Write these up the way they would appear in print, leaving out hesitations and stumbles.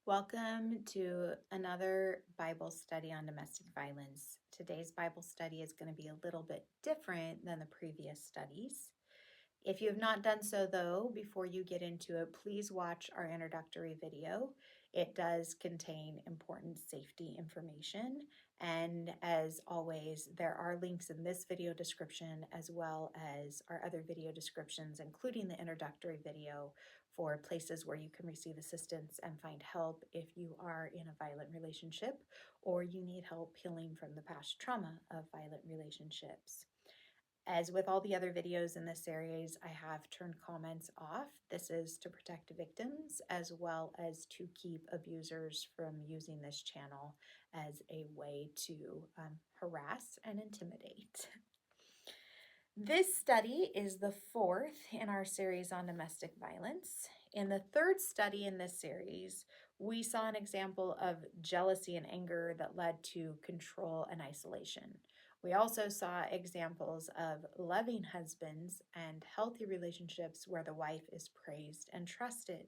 Welcome to another Bible study on domestic violence. Today's Bible study is going to be a little bit different than the previous studies. If you have not done so, though, before you get into it, please watch our introductory video. It does contain important safety information. And as always, there are links in this video description as well as our other video descriptions, including the introductory video, for places where you can receive assistance and find help if you are in a violent relationship or you need help healing from the past trauma of violent relationships. As with all the other videos in this series, I have turned comments off. This is to protect victims as well as to keep abusers from using this channel as a way to harass and intimidate. This study is the fourth in our series on domestic violence. In the third study in this series, we saw an example of jealousy and anger that led to control and isolation. We also saw examples of loving husbands and healthy relationships where the wife is praised and trusted.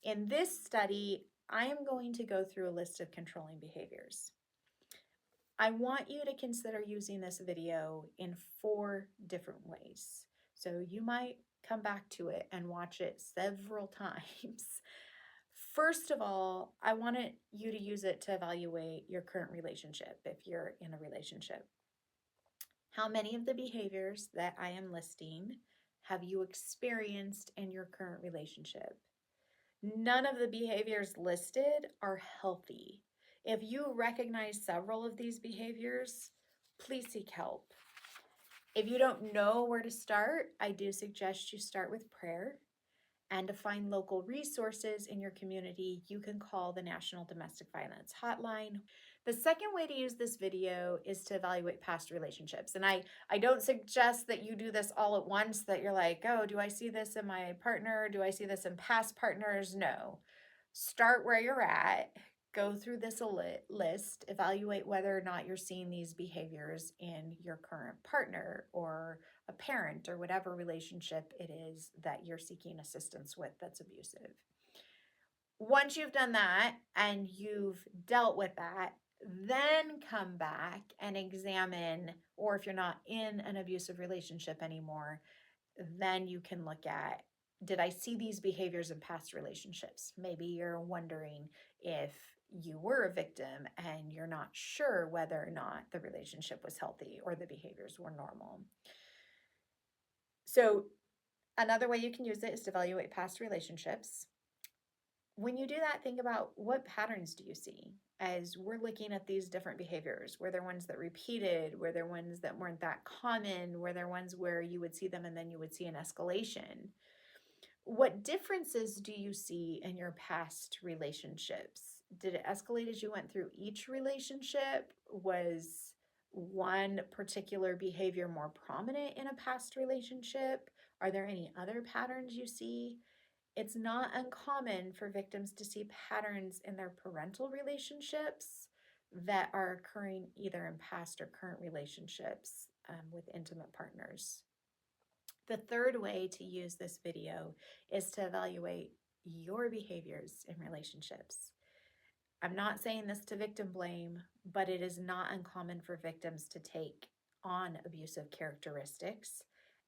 In this study, I am going to go through a list of controlling behaviors. I want you to consider using this video in 4 different ways. So you might come back to it and watch it several times. First of all, I wanted you to use it to evaluate your current relationship if you're in a relationship. How many of the behaviors that I am listing have you experienced in your current relationship? None of the behaviors listed are healthy. If you recognize several of these behaviors, please seek help. If you don't know where to start, I do suggest you start with prayer. And to find local resources in your community, you can call the National Domestic Violence Hotline. The second way to use this video is to evaluate past relationships. And I don't suggest that you do this all at once, that you're like, oh, do I see this in my partner? Do I see this in past partners? No. Start where you're at. Go through this list, evaluate whether or not you're seeing these behaviors in your current partner or a parent or whatever relationship it is that you're seeking assistance with that's abusive. Once you've done that and you've dealt with that, then come back and examine, or if you're not in an abusive relationship anymore, then you can look at, did I see these behaviors in past relationships? Maybe you're wondering if you were a victim and you're not sure whether or not the relationship was healthy or the behaviors were normal. So another way you can use it is to evaluate past relationships. When you do that, think about, what patterns do you see as we're looking at these different behaviors? Were there ones that repeated? Were there ones that weren't that common? Were there ones where you would see them and then you would see an escalation? What differences do you see in your past relationships? Did it escalate as you went through each relationship? Was one particular behavior more prominent in a past relationship? Are there any other patterns you see? It's not uncommon for victims to see patterns in their parental relationships that are occurring either in past or current relationships with intimate partners. The third way to use this video is to evaluate your behaviors in relationships. I'm not saying this to victim blame, but it is not uncommon for victims to take on abusive characteristics.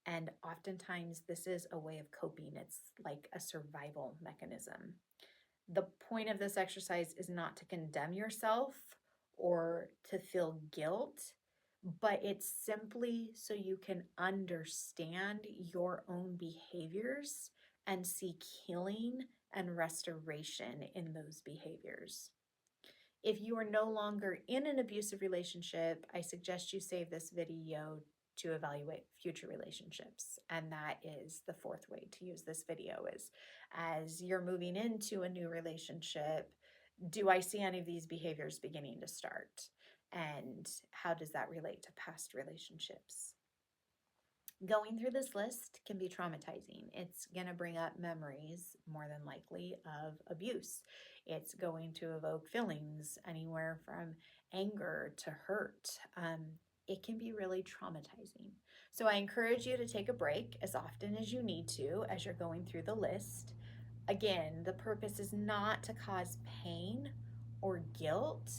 And oftentimes this is a way of coping. It's like a survival mechanism. The point of this exercise is not to condemn yourself or to feel guilt, but it's simply so you can understand your own behaviors and seek healing and restoration in those behaviors. If you are no longer in an abusive relationship, I suggest you save this video to evaluate future relationships. And that is the fourth way to use this video, is as you're moving into a new relationship, do I see any of these behaviors beginning to start? And how does that relate to past relationships? Going through this list can be traumatizing. It's going to bring up memories, more than likely, of abuse. It's going to evoke feelings anywhere from anger to hurt. It can be really traumatizing. So I encourage you to take a break as often as you need to as you're going through the list. Again, the purpose is not to cause pain or guilt.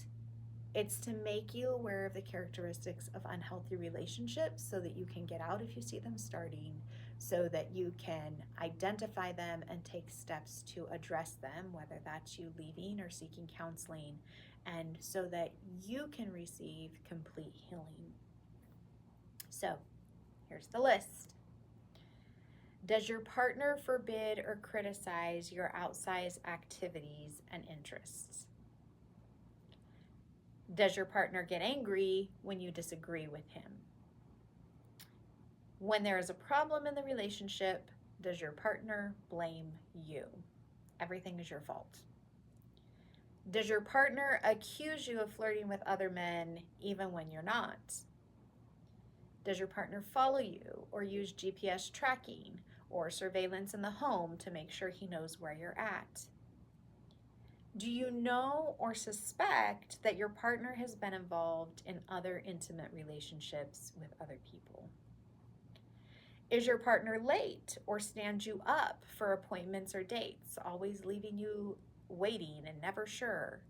It's to make you aware of the characteristics of unhealthy relationships so that you can get out if you see them starting, so that you can identify them and take steps to address them, whether that's you leaving or seeking counseling, and so that you can receive complete healing. So, here's the list. Does your partner forbid or criticize your outsized activities and interests? Does your partner get angry when you disagree with him? When there is a problem in the relationship, does your partner blame you? Everything is your fault. Does your partner accuse you of flirting with other men even when you're not? Does your partner follow you or use GPS tracking or surveillance in the home to make sure he knows where you're at? Do you know or suspect that your partner has been involved in other intimate relationships with other people? Is your partner late or stands you up for appointments or dates, always leaving you waiting and never sure?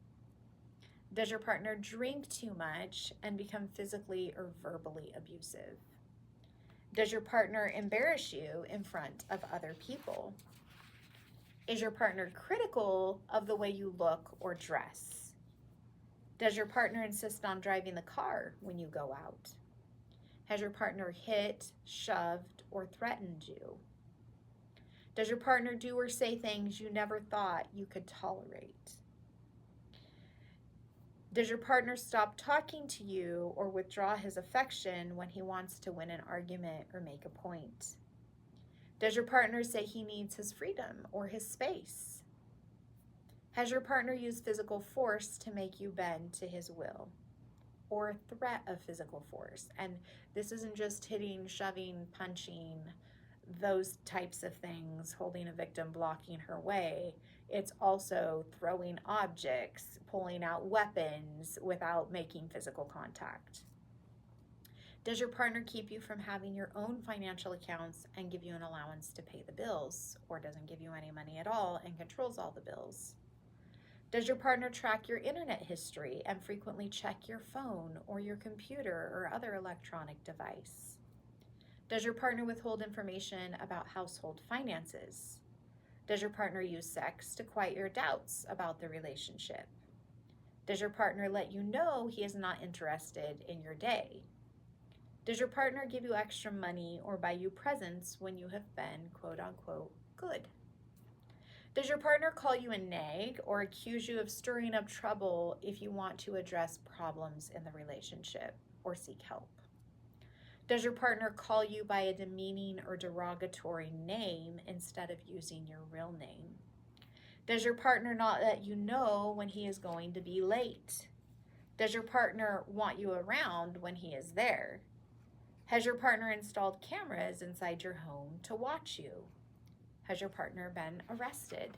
Does your partner drink too much and become physically or verbally abusive? Does your partner embarrass you in front of other people? Is your partner critical of the way you look or dress? Does your partner insist on driving the car when you go out? Has your partner hit, shoved, or threatened you? Does your partner do or say things you never thought you could tolerate? Does your partner stop talking to you or withdraw his affection when he wants to win an argument or make a point? Does your partner say he needs his freedom or his space? Has your partner used physical force to make you bend to his will, or a threat of physical force? And this isn't just hitting, shoving, punching, those types of things, holding a victim, blocking her way. It's also throwing objects, pulling out weapons without making physical contact. Does your partner keep you from having your own financial accounts and give you an allowance to pay the bills, or doesn't give you any money at all and controls all the bills? Does your partner track your internet history and frequently check your phone or your computer or other electronic device? Does your partner withhold information about household finances? Does your partner use sex to quiet your doubts about the relationship? Does your partner let you know he is not interested in your day? Does your partner give you extra money or buy you presents when you have been, quote unquote, good? Does your partner call you a nag or accuse you of stirring up trouble if you want to address problems in the relationship or seek help? Does your partner call you by a demeaning or derogatory name instead of using your real name? Does your partner not let you know when he is going to be late? Does your partner want you around when he is there? Has your partner installed cameras inside your home to watch you? Has your partner been arrested?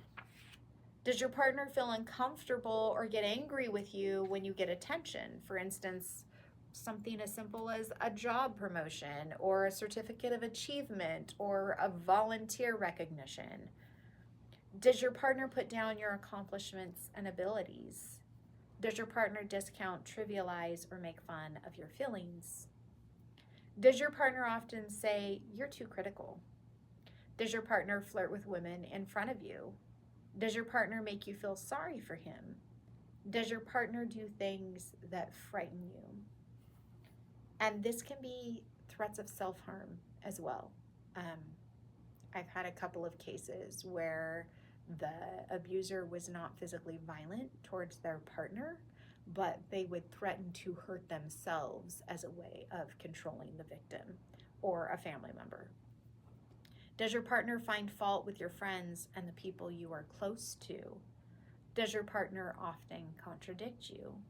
Does your partner feel uncomfortable or get angry with you when you get attention? For instance, something as simple as a job promotion or a certificate of achievement or a volunteer recognition. Does your partner put down your accomplishments and abilities? Does your partner discount, trivialize, or make fun of your feelings? Does your partner often say, "You're too critical"? Does your partner flirt with women in front of you? Does your partner make you feel sorry for him? Does your partner do things that frighten you? And this can be threats of self-harm as well. I've had a couple of cases where the abuser was not physically violent towards their partner, but they would threaten to hurt themselves as a way of controlling the victim or a family member. Does your partner find fault with your friends and the people you are close to? Does your partner often contradict you?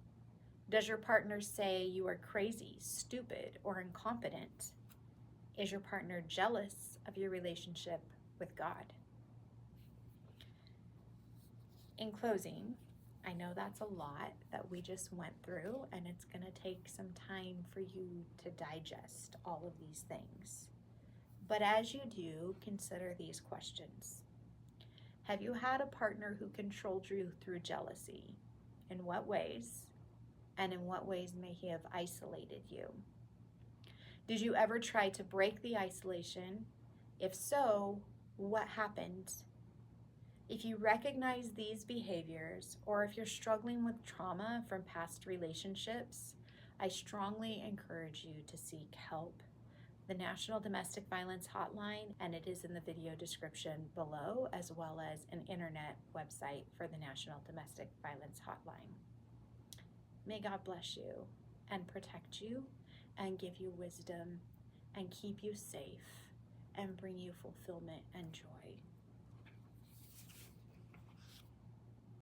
Does your partner say you are crazy, stupid, or incompetent? Is your partner jealous of your relationship with God? In closing, I know that's a lot that we just went through, and it's going to take some time for you to digest all of these things. But as you do, consider these questions. Have you had a partner who controlled you through jealousy? In what ways? And in what ways may he have isolated you? Did you ever try to break the isolation? If so, what happened? If you recognize these behaviors, or if you're struggling with trauma from past relationships, I strongly encourage you to seek help. The National Domestic Violence Hotline, and it is in the video description below, as well as an internet website for the National Domestic Violence Hotline. May God bless you and protect you and give you wisdom and keep you safe and bring you fulfillment and joy.